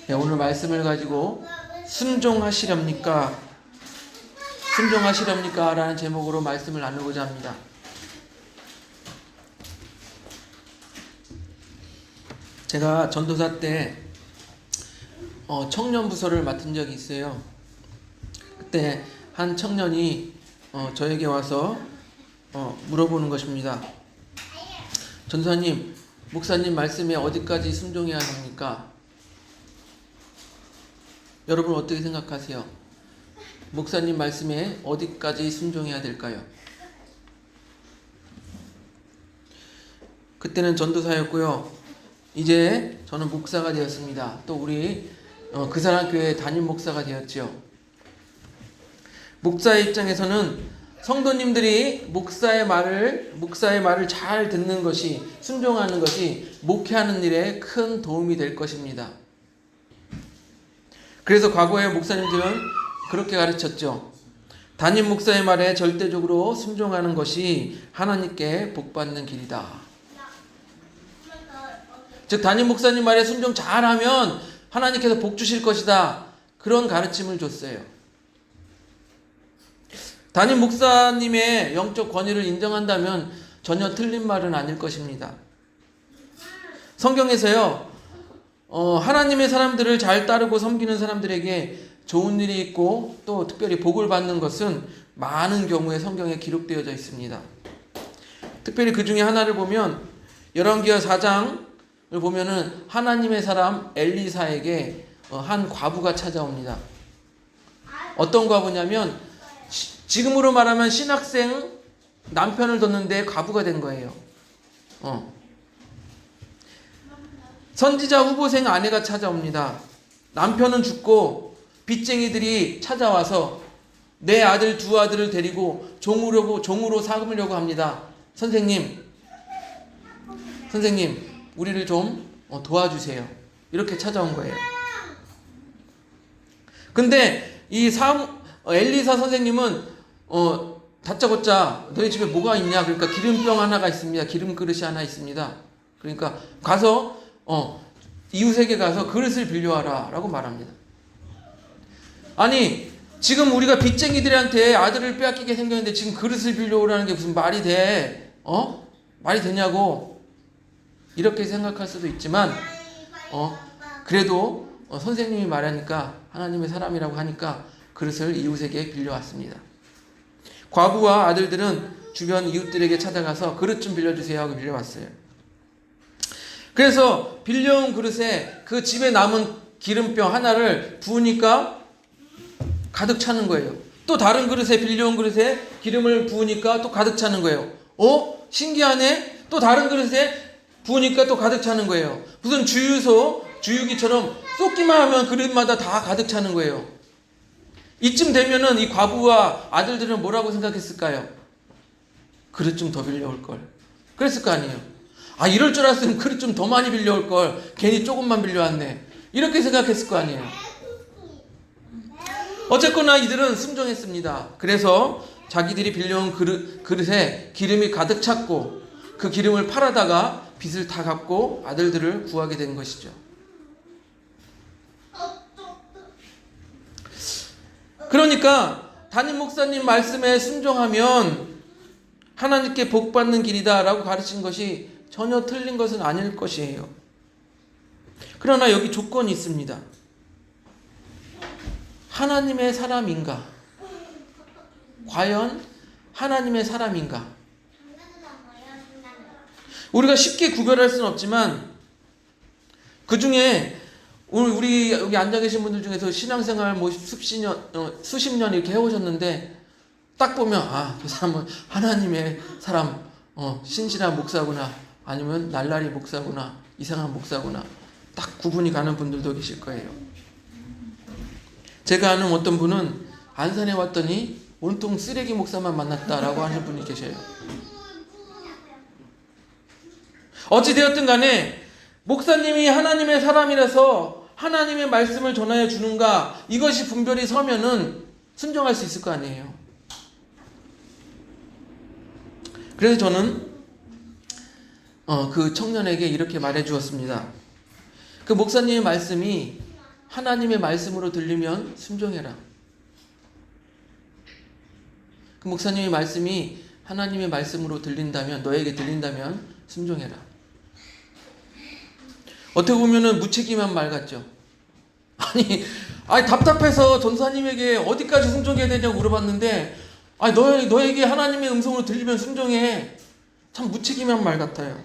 네, 오늘 말씀을 가지고 순종하시렵니까? 순종하시렵니까? 라는 제목으로 말씀을 나누고자 합니다. 제가 전도사 때 청년 부서를 맡은 적이 있어요. 그때 한 청년이 저에게 와서 물어보는 것입니다. 전도사님, 목사님 말씀에 어디까지 순종해야 합니까? 여러분 어떻게 생각하세요? 목사님 말씀에 어디까지 순종해야 될까요? 그때는 전도사였고요. 이제 저는 목사가 되었습니다. 또 우리 그 사람 교회 담임 목사가 되었죠. 목사의 입장에서는 성도님들이 목사의 말을 잘 듣는 것이, 순종하는 것이 목회하는 일에 큰 도움이 될 것입니다. 그래서 과거의 목사님들은 그렇게 가르쳤죠. 담임 목사의 말에 절대적으로 순종하는 것이 하나님께 복받는 길이다. 즉 담임 목사님 말에 순종 잘하면 하나님께서 복 주실 것이다. 그런 가르침을 줬어요. 담임 목사님의 영적 권위를 인정한다면 전혀 틀린 말은 아닐 것입니다. 성경에서요, 하나님의 사람들을 잘 따르고 섬기는 사람들에게 좋은 일이 있고 또 특별히 복을 받는 것은 많은 경우에 성경에 기록되어져 있습니다. 특별히 그 중에 하나를 보면 열왕기하 4장을 보면은 하나님의 사람 엘리사에게 한 과부가 찾아옵니다. 어떤 과부냐면 지금으로 말하면 신학생 남편을 뒀는데 과부가 된 거예요. 선지자 후보생 아내가 찾아옵니다. 남편은 죽고 빚쟁이들이 찾아와서 내 아들 두 아들을 데리고 종으로 삼으려고 합니다. 선생님, 우리를 좀 도와주세요. 이렇게 찾아온 거예요. 근데 이 엘리사 선생님은 다짜고짜 너희 집에 뭐가 있냐? 그러니까 기름병 하나가 있습니다. 기름 그릇이 하나 있습니다. 그러니까 가서 이웃에게 가서 그릇을 빌려와라 라고 말합니다. 아니, 지금 우리가 빚쟁이들한테 아들을 빼앗기게 생겼는데 지금 그릇을 빌려오라는 게 무슨 말이 돼? 말이 되냐고 이렇게 생각할 수도 있지만 그래도 선생님이 말하니까, 하나님의 사람이라고 하니까 그릇을 이웃에게 빌려왔습니다. 과부와 아들들은 주변 이웃들에게 찾아가서 그릇 좀 빌려주세요 하고 빌려왔어요. 그래서 빌려온 그릇에 그 집에 남은 기름병 하나를 부으니까 가득 차는 거예요. 또 다른 그릇에, 빌려온 그릇에 기름을 부으니까 또 가득 차는 거예요. 신기하네? 또 다른 그릇에 부으니까 또 가득 차는 거예요. 무슨 주유기처럼 쏟기만 하면 그릇마다 다 가득 차는 거예요. 이쯤 되면은 이 과부와 아들들은 뭐라고 생각했을까요? 그릇 좀 더 빌려올 걸. 그랬을 거 아니에요. 이럴 줄 알았으면 그릇 좀 더 많이 빌려올 걸. 괜히 조금만 빌려왔네. 이렇게 생각했을 거 아니에요. 어쨌거나 이들은 순종했습니다. 그래서 자기들이 빌려온 그릇에 기름이 가득 찼고 그 기름을 팔아다가 빚을 다 갚고 아들들을 구하게 된 것이죠. 그러니까 담임 목사님 말씀에 순종하면 하나님께 복받는 길이다라고 가르친 것이 전혀 틀린 것은 아닐 것이에요. 그러나 여기 조건이 있습니다. 하나님의 사람인가? 과연 하나님의 사람인가? 우리가 쉽게 구별할 수는 없지만 그 중에 우리 여기 앉아 계신 분들 중에서 신앙생활 수십 년 이렇게 해오셨는데 딱 보면 그 사람은 하나님의 사람, 신실한 목사구나, 아니면 날라리 목사구나, 이상한 목사구나, 딱 구분이 가는 분들도 계실 거예요. 제가 아는 어떤 분은 안산에 왔더니 온통 쓰레기 목사만 만났다라고 하는 분이 계셔요. 어찌되었든 간에 목사님이 하나님의 사람이라서 하나님의 말씀을 전하여 주는가, 이것이 분별이 서면은 순종할 수 있을 거 아니에요. 그래서 저는 그 청년에게 이렇게 말해 주었습니다. 그 목사님의 말씀이 하나님의 말씀으로 들리면 순종해라. 그 목사님의 말씀이 하나님의 말씀으로 들린다면, 너에게 들린다면 순종해라. 어떻게 보면은 무책임한 말 같죠. 아니 답답해서 전사님에게 어디까지 순종해야 되냐고 물어봤는데, 너에게 하나님의 음성으로 들리면 순종해. 참 무책임한 말 같아요.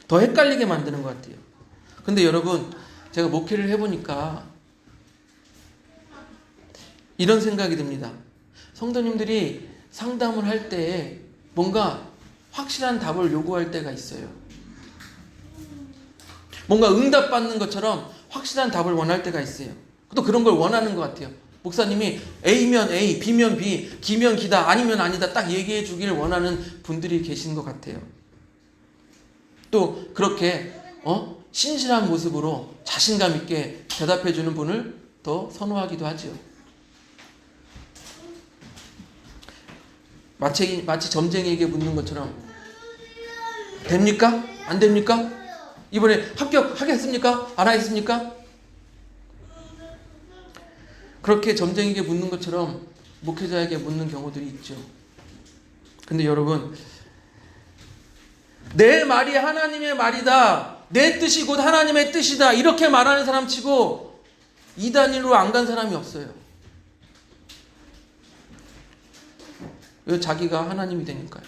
더 헷갈리게 만드는 것 같아요. 근데 여러분, 제가 목회를 해보니까 이런 생각이 듭니다. 성도님들이 상담을 할 때 뭔가 확실한 답을 요구할 때가 있어요. 뭔가 응답받는 것처럼 확실한 답을 원할 때가 있어요. 또 그런 걸 원하는 것 같아요. 목사님이 A면 A, B면 B, 기면 기다, 아니면 아니다 딱 얘기해 주기를 원하는 분들이 계신 것 같아요. 또 그렇게 신실한 모습으로 자신감 있게 대답해 주는 분을 더 선호하기도 하죠. 마치 점쟁이에게 묻는 것처럼, 됩니까? 안 됩니까? 이번에 합격하겠습니까? 안 하겠습니까? 그렇게 점쟁이에게 묻는 것처럼 목회자에게 묻는 경우들이 있죠. 근데 여러분, 내 말이 하나님의 말이다, 내 뜻이 곧 하나님의 뜻이다, 이렇게 말하는 사람 치고 2단위로 안 간 사람이 없어요. 왜? 자기가 하나님이 되니까요.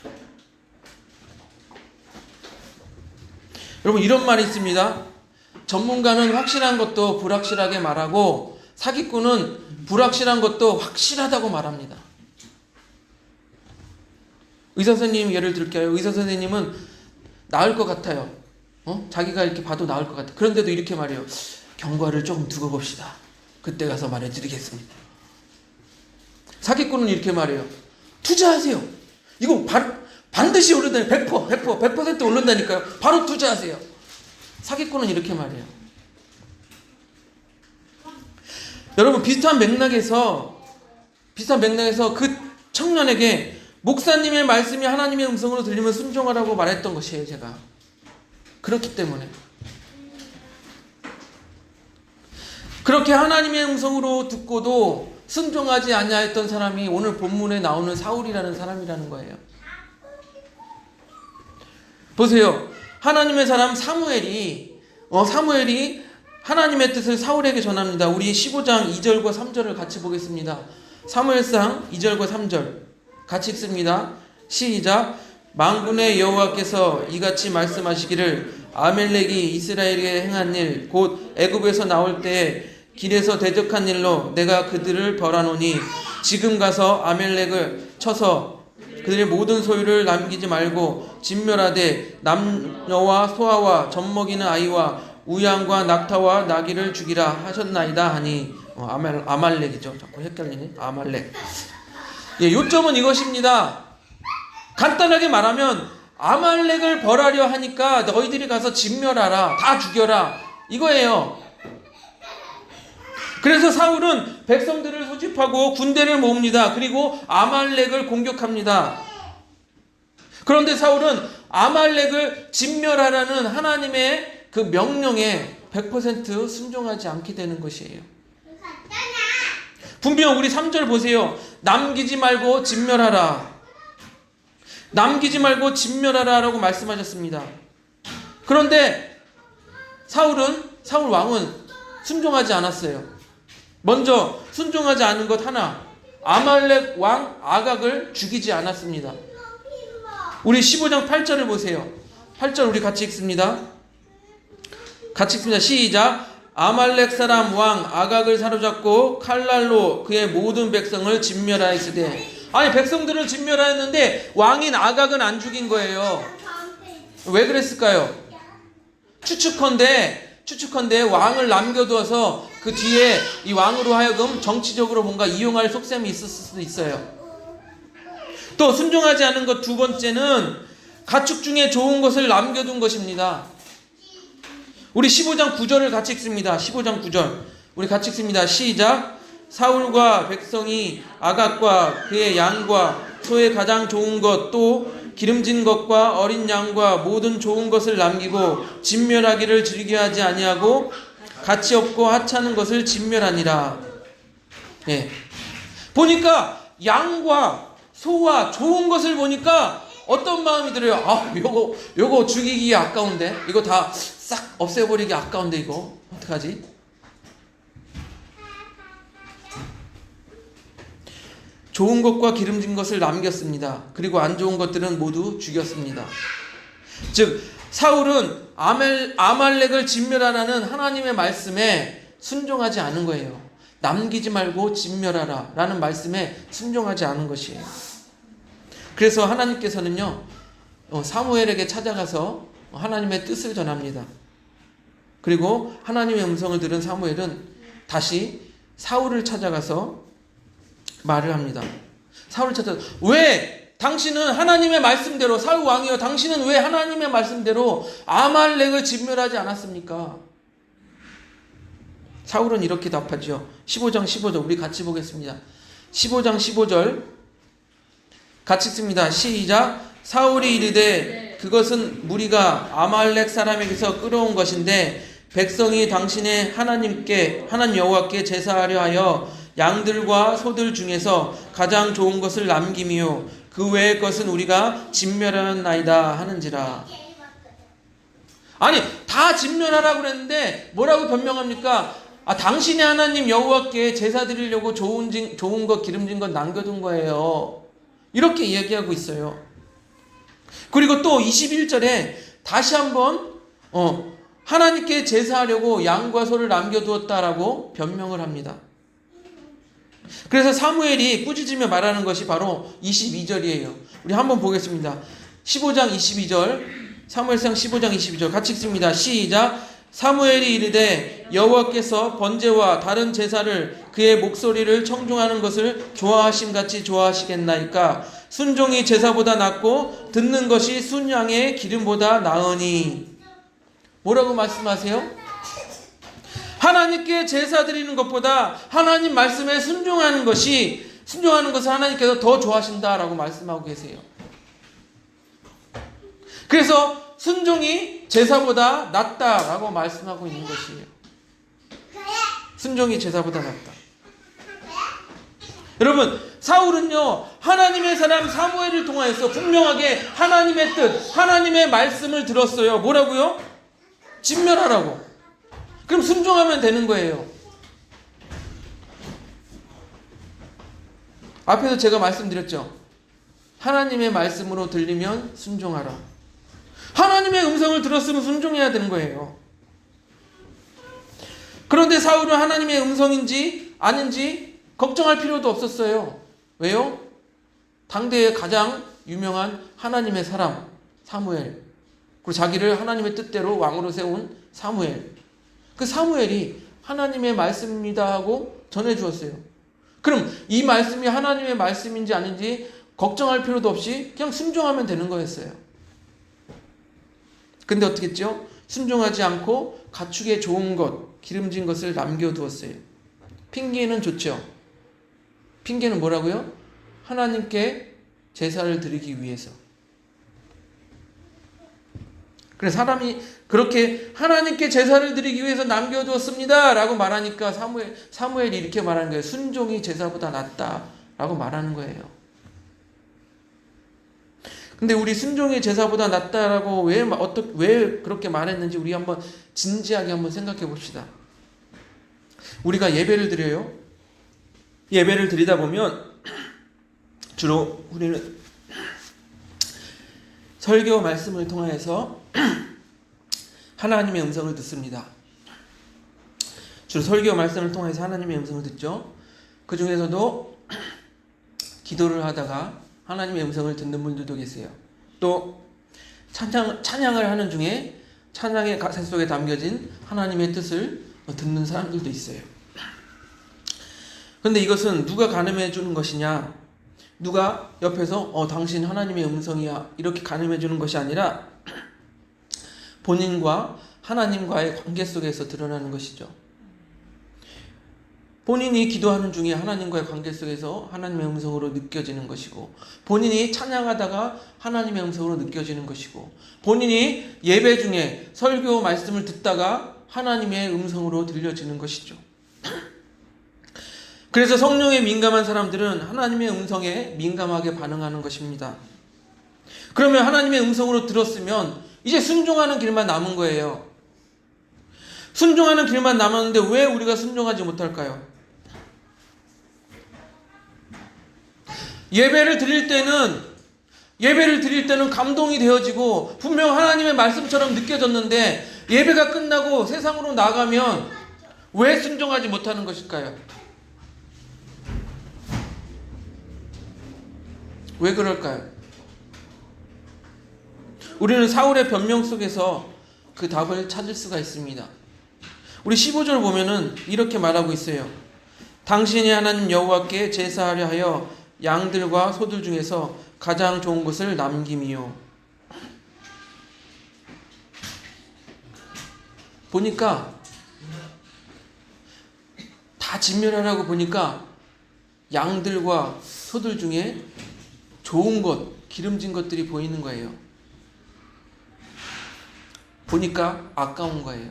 여러분, 이런 말이 있습니다. 전문가는 확실한 것도 불확실하게 말하고, 사기꾼은 불확실한 것도 확실하다고 말합니다. 의사 선생님 예를 들게요. 의사 선생님은 나을 것 같아요. 자기가 이렇게 봐도 나을 것 같아요. 그런데도 이렇게 말해요. 경과를 조금 두고 봅시다. 그때 가서 말해드리겠습니다. 사기꾼은 이렇게 말해요. 투자하세요. 이거 반드시 오른다니까요. 100% 오른다니까요. 바로 투자하세요. 사기꾼은 이렇게 말해요. 여러분, 비슷한 맥락에서 그 청년에게 목사님의 말씀이 하나님의 음성으로 들리면 순종하라고 말했던 것이에요, 제가. 그렇기 때문에. 그렇게 하나님의 음성으로 듣고도 순종하지 아니하였던 사람이 오늘 본문에 나오는 사울이라는 사람이라는 거예요. 보세요. 하나님의 사람 사무엘이 하나님의 뜻을 사울에게 전합니다. 우리 15장 2절과 3절을 같이 보겠습니다. 사무엘상 2절과 3절 같이 읽습니다. 시작. 만군의 여호와께서 이같이 말씀하시기를, 아멜렉이 이스라엘에게 행한 일 곧 애굽에서 나올 때에 길에서 대적한 일로 내가 그들을 벌하노니, 지금 가서 아멜렉을 쳐서 그들의 모든 소유를 남기지 말고 진멸하되 남녀와 소아와 젖먹이는 아이와 우양과 낙타와 나귀를 죽이라 하셨나이다 하니, 아말렉이죠. 자꾸 헷갈리네. 아말렉. 요점은 이것입니다. 간단하게 말하면 아말렉을 벌하려 하니까 너희들이 가서 진멸하라, 다 죽여라, 이거예요. 그래서 사울은 백성들을 소집하고 군대를 모읍니다. 그리고 아말렉을 공격합니다. 그런데 사울은 아말렉을 진멸하라는 하나님의 그 명령에 100% 순종하지 않게 되는 것이에요. 분명 우리 3절 보세요. 남기지 말고 진멸하라. 남기지 말고 진멸하라 라고 말씀하셨습니다. 그런데 사울 왕은 순종하지 않았어요. 먼저 순종하지 않은 것 하나, 아말렉 왕 아각을 죽이지 않았습니다. 우리 15장 8절을 보세요. 8절 우리 같이 읽습니다. 시작. 아말렉 사람 왕 아각을 사로잡고 칼날로 그의 모든 백성을 진멸하였으되. 아니, 백성들을 진멸하였는데 왕인 아각은 안 죽인 거예요. 왜 그랬을까요? 추측컨대 왕을 남겨두어서 그 뒤에 이 왕으로 하여금 정치적으로 뭔가 이용할 속셈이 있었을 수도 있어요. 또 순종하지 않은 것 두 번째는 가축 중에 좋은 것을 남겨둔 것입니다. 우리 15장 9절을 같이 읽습니다. 15장 9절 우리 같이 읽습니다. 시작. 사울과 백성이 아각과 그의 양과 소의 가장 좋은 것, 또 기름진 것과 어린 양과 모든 좋은 것을 남기고 진멸하기를 즐겨하지 아니하고 가치 없고 하찮은 것을 진멸하니라. 예. 보니까 양과 소와 좋은 것을 보니까 어떤 마음이 들어요? 아, 요거 죽이기 아까운데, 이거 다 싹 없애버리기 아까운데, 이거 어떡하지? 좋은 것과 기름진 것을 남겼습니다. 그리고 안 좋은 것들은 모두 죽였습니다. 즉 사울은 아말렉을 진멸하라는 하나님의 말씀에 순종하지 않은 거예요. 남기지 말고 진멸하라 라는 말씀에 순종하지 않은 것이에요. 그래서 하나님께서는요, 사무엘에게 찾아가서 하나님의 뜻을 전합니다. 그리고 하나님의 음성을 들은 사무엘은 다시 사울을 찾아가서 말을 합니다. 사울을 찾아서, 왜 당신은 하나님의 말씀대로, 사울 왕이여, 당신은 왜 하나님의 말씀대로 아말렉을 진멸하지 않았습니까? 사울은 이렇게 답하죠. 15장 15절 우리 같이 보겠습니다. 15장 15절 같이 씁니다. 시작. 사울이 이르되 그것은 무리가 아말렉 사람에게서 끌어온 것인데 백성이 당신의 하나님 여호와께 제사하려 하여 양들과 소들 중에서 가장 좋은 것을 남김이요 그 외의 것은 우리가 진멸하였나이다 하는지라. 아니, 다 진멸하라고 그랬는데 뭐라고 변명합니까? 아, 당신의 하나님 여호와께 제사 드리려고 좋은 것, 기름진 것 남겨둔 거예요. 이렇게 이야기하고 있어요. 그리고 또 21절에 다시 한번 하나님께 제사하려고 양과 소를 남겨두었다라고 변명을 합니다. 그래서 사무엘이 꾸짖으며 말하는 것이 바로 22절이에요. 우리 한번 보겠습니다. 15장 22절, 사무엘상 15장 22절 같이 읽습니다. 시작. 사무엘이 이르되 여호와께서 번제와 다른 제사를 그의 목소리를 청중하는 것을 좋아하심같이 좋아하시겠나이까? 순종이 제사보다 낫고 듣는 것이 순양의 기름보다 나으니. 뭐라고 말씀하세요? 하나님께 제사 드리는 것보다 하나님 말씀에 순종하는 것을 하나님께서 더 좋아하신다라고 말씀하고 계세요. 그래서 순종이 제사보다 낫다라고 말씀하고 있는 것이에요. 순종이 제사보다 낫다. 여러분, 사울은요, 하나님의 사람 사무엘을 통하여서 분명하게 하나님의 뜻, 하나님의 말씀을 들었어요. 뭐라고요? 진멸하라고. 그럼 순종하면 되는 거예요. 앞에서 제가 말씀드렸죠. 하나님의 말씀으로 들리면 순종하라. 하나님의 음성을 들었으면 순종해야 되는 거예요. 그런데 사울은 하나님의 음성인지 아닌지 걱정할 필요도 없었어요. 왜요? 당대의 가장 유명한 하나님의 사람 사무엘, 그리고 자기를 하나님의 뜻대로 왕으로 세운 사무엘, 그 사무엘이 하나님의 말씀입니다 하고 전해주었어요. 그럼 이 말씀이 하나님의 말씀인지 아닌지 걱정할 필요도 없이 그냥 순종하면 되는 거였어요. 근데 어떻게 했죠? 순종하지 않고 가축의 좋은 것, 기름진 것을 남겨두었어요. 핑계는 좋죠. 핑계는 뭐라고요? 하나님께 제사를 드리기 위해서. 그래서 사람이 그렇게 하나님께 제사를 드리기 위해서 남겨두었습니다 라고 말하니까 사무엘이 이렇게 말하는 거예요. 순종이 제사보다 낫다 라고 말하는 거예요. 근데 우리 순종이 제사보다 낫다라고 왜 그렇게 말했는지 우리 한번 진지하게 한번 생각해 봅시다. 우리가 예배를 드려요. 예배를 드리다 보면 주로 우리는 설교 말씀을 통해서 하나님의 음성을 듣습니다. 주로 설교 말씀을 통해서 하나님의 음성을 듣죠. 그 중에서도 기도를 하다가 하나님의 음성을 듣는 분들도 계세요. 또 찬양을 하는 중에 찬양의 가사 속에 담겨진 하나님의 뜻을 듣는 사람들도 있어요. 그런데 이것은 누가 가늠해 주는 것이냐, 누가 옆에서 당신 하나님의 음성이야 이렇게 가늠해 주는 것이 아니라 본인과 하나님과의 관계 속에서 드러나는 것이죠. 본인이 기도하는 중에 하나님과의 관계 속에서 하나님의 음성으로 느껴지는 것이고, 본인이 찬양하다가 하나님의 음성으로 느껴지는 것이고, 본인이 예배 중에 설교 말씀을 듣다가 하나님의 음성으로 들려지는 것이죠. 그래서 성령에 민감한 사람들은 하나님의 음성에 민감하게 반응하는 것입니다. 그러면 하나님의 음성으로 들었으면 이제 순종하는 길만 남은 거예요. 순종하는 길만 남았는데 왜 우리가 순종하지 못할까요? 예배를 드릴 때는 감동이 되어지고 분명 하나님의 말씀처럼 느껴졌는데 예배가 끝나고 세상으로 나가면 왜 순종하지 못하는 것일까요? 왜 그럴까요? 우리는 사울의 변명 속에서 그 답을 찾을 수가 있습니다. 우리 15절 보면은 이렇게 말하고 있어요. 당신이 하나님 여호와께 제사하려 하여 양들과 소들 중에서 가장 좋은 것을 남김이요. 보니까 다 진멸하라고 보니까 양들과 소들 중에 좋은 것, 기름진 것들이 보이는 거예요. 보니까 아까운 거예요.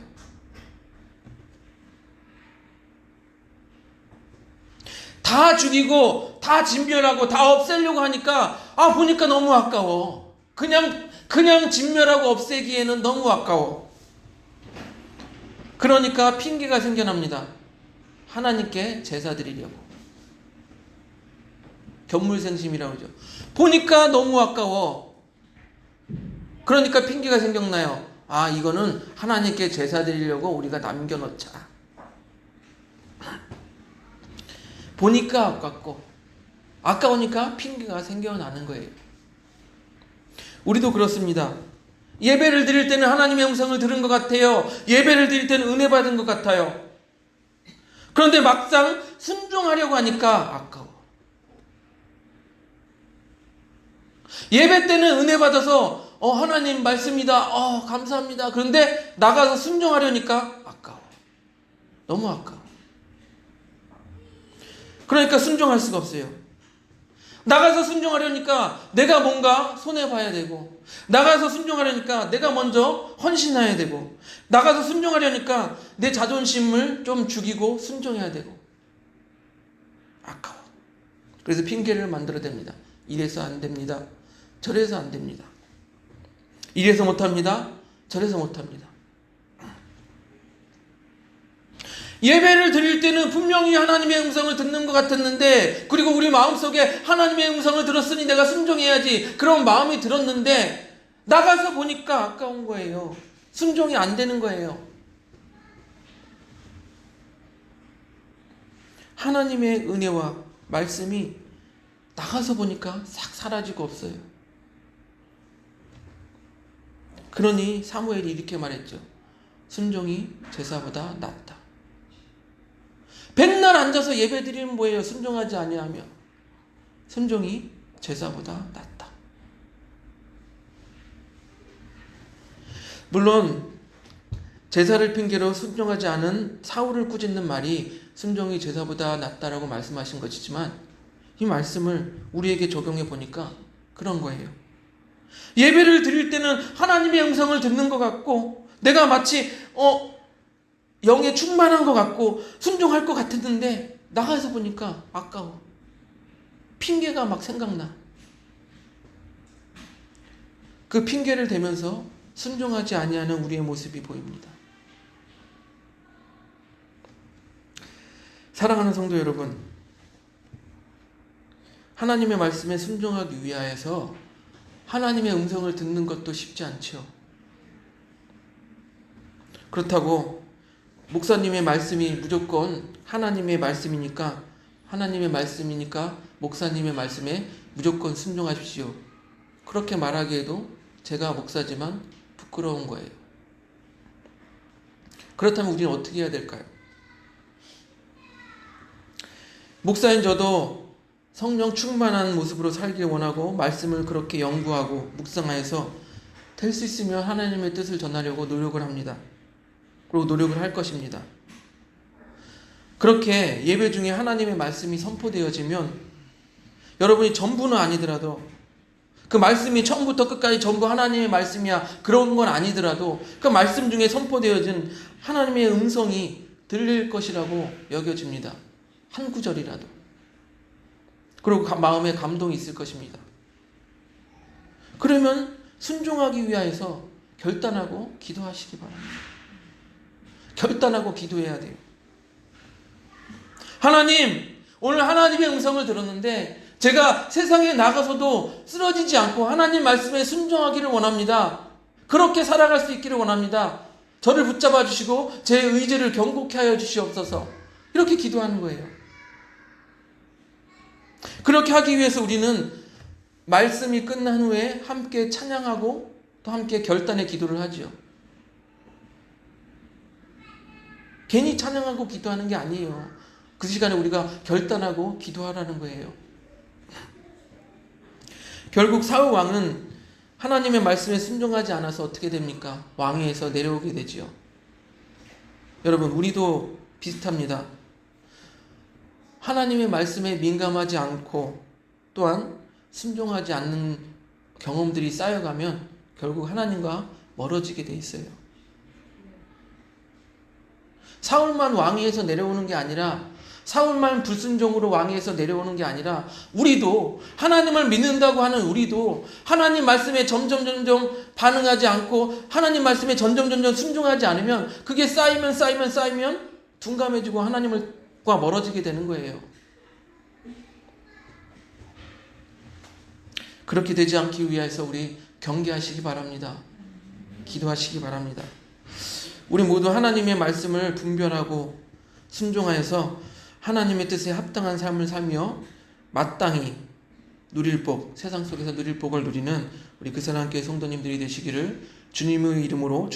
다 죽이고 다 진멸하고 다 없애려고 하니까 보니까 너무 아까워. 그냥 진멸하고 없애기에는 너무 아까워. 그러니까 핑계가 생겨납니다. 하나님께 제사 드리려고. 견물생심이라고 그러죠. 보니까 너무 아까워. 그러니까 핑계가 생각나요. 이거는 하나님께 제사 드리려고 우리가 남겨놓자. 보니까 아깝고 아까우니까 핑계가 생겨나는 거예요. 우리도 그렇습니다. 예배를 드릴 때는 하나님의 음성을 들은 것 같아요. 예배를 드릴 때는 은혜 받은 것 같아요. 그런데 막상 순종하려고 하니까 아까워. 예배 때는 은혜 받아서 하나님 말씀이다. 감사합니다. 그런데 나가서 순종하려니까 아까워. 너무 아까워. 그러니까 순종할 수가 없어요. 나가서 순종하려니까 내가 뭔가 손해봐야 되고, 나가서 순종하려니까 내가 먼저 헌신해야 되고, 나가서 순종하려니까 내 자존심을 좀 죽이고 순종해야 되고, 아까워. 그래서 핑계를 만들어댑니다. 이래서 안 됩니다. 저래서 안 됩니다. 이래서 못합니다. 저래서 못합니다. 예배를 드릴 때는 분명히 하나님의 음성을 듣는 것 같았는데, 그리고 우리 마음속에 하나님의 음성을 들었으니 내가 순종해야지, 그런 마음이 들었는데 나가서 보니까 아까운 거예요. 순종이 안 되는 거예요. 하나님의 은혜와 말씀이 나가서 보니까 싹 사라지고 없어요. 그러니 사무엘이 이렇게 말했죠. 순종이 제사보다 낫다. 백날 앉아서 예배 드리면 뭐예요? 순종하지 아니하며. 순종이 제사보다 낫다. 물론 제사를 핑계로 순종하지 않은 사울을 꾸짖는 말이 순종이 제사보다 낫다라고 말씀하신 것이지만, 이 말씀을 우리에게 적용해 보니까 그런 거예요. 예배를 드릴 때는 하나님의 음성을 듣는 것 같고, 내가 마치 영에 충만한 것 같고 순종할 것 같았는데 나가서 보니까 아까워. 핑계가 막 생각나. 그 핑계를 대면서 순종하지 아니하는 우리의 모습이 보입니다. 사랑하는 성도 여러분, 하나님의 말씀에 순종하기 위하여서 하나님의 음성을 듣는 것도 쉽지 않죠. 그렇다고 목사님의 말씀이 무조건 하나님의 말씀이니까 목사님의 말씀에 무조건 순종하십시오, 그렇게 말하기에도 제가 목사지만 부끄러운 거예요. 그렇다면 우리는 어떻게 해야 될까요? 목사인 저도 성령 충만한 모습으로 살길 원하고 말씀을 그렇게 연구하고 묵상하여서 될 수 있으면 하나님의 뜻을 전하려고 노력을 합니다. 그리고 노력을 할 것입니다. 그렇게 예배 중에 하나님의 말씀이 선포되어지면 여러분이 전부는 아니더라도 그 말씀이 처음부터 끝까지 전부 하나님의 말씀이야 그런 건 아니더라도 그 말씀 중에 선포되어진 하나님의 음성이 들릴 것이라고 여겨집니다. 한 구절이라도. 그리고 마음에 감동이 있을 것입니다. 그러면 순종하기 위하여서 결단하고 기도하시기 바랍니다. 결단하고 기도해야 돼요. 하나님, 오늘 하나님의 음성을 들었는데 제가 세상에 나가서도 쓰러지지 않고 하나님 말씀에 순종하기를 원합니다. 그렇게 살아갈 수 있기를 원합니다. 저를 붙잡아 주시고 제 의지를 견고케 하여 주시옵소서. 이렇게 기도하는 거예요. 그렇게 하기 위해서 우리는 말씀이 끝난 후에 함께 찬양하고 또 함께 결단의 기도를 하죠. 괜히 찬양하고 기도하는 게 아니에요. 그 시간에 우리가 결단하고 기도하라는 거예요. 결국 사울 왕은 하나님의 말씀에 순종하지 않아서 어떻게 됩니까? 왕위에서 내려오게 되지요. 여러분, 우리도 비슷합니다. 하나님의 말씀에 민감하지 않고 또한 순종하지 않는 경험들이 쌓여가면 결국 하나님과 멀어지게 돼 있어요. 사울만 왕위에서 내려오는 게 아니라 사울만 불순종으로 왕위에서 내려오는 게 아니라 우리도 하나님을 믿는다고 하는 우리도 하나님 말씀에 점점 반응하지 않고 하나님 말씀에 점점 순종하지 않으면 그게 쌓이면 둔감해지고 하나님과 멀어지게 되는 거예요. 그렇게 되지 않기 위해서 우리 경계하시기 바랍니다. 기도하시기 바랍니다. 우리 모두 하나님의 말씀을 분별하고 순종하여서 하나님의 뜻에 합당한 삶을 살며 마땅히 누릴 복, 세상 속에서 누릴 복을 누리는 우리 그 사랑교회 성도님들이 되시기를 주님의 이름으로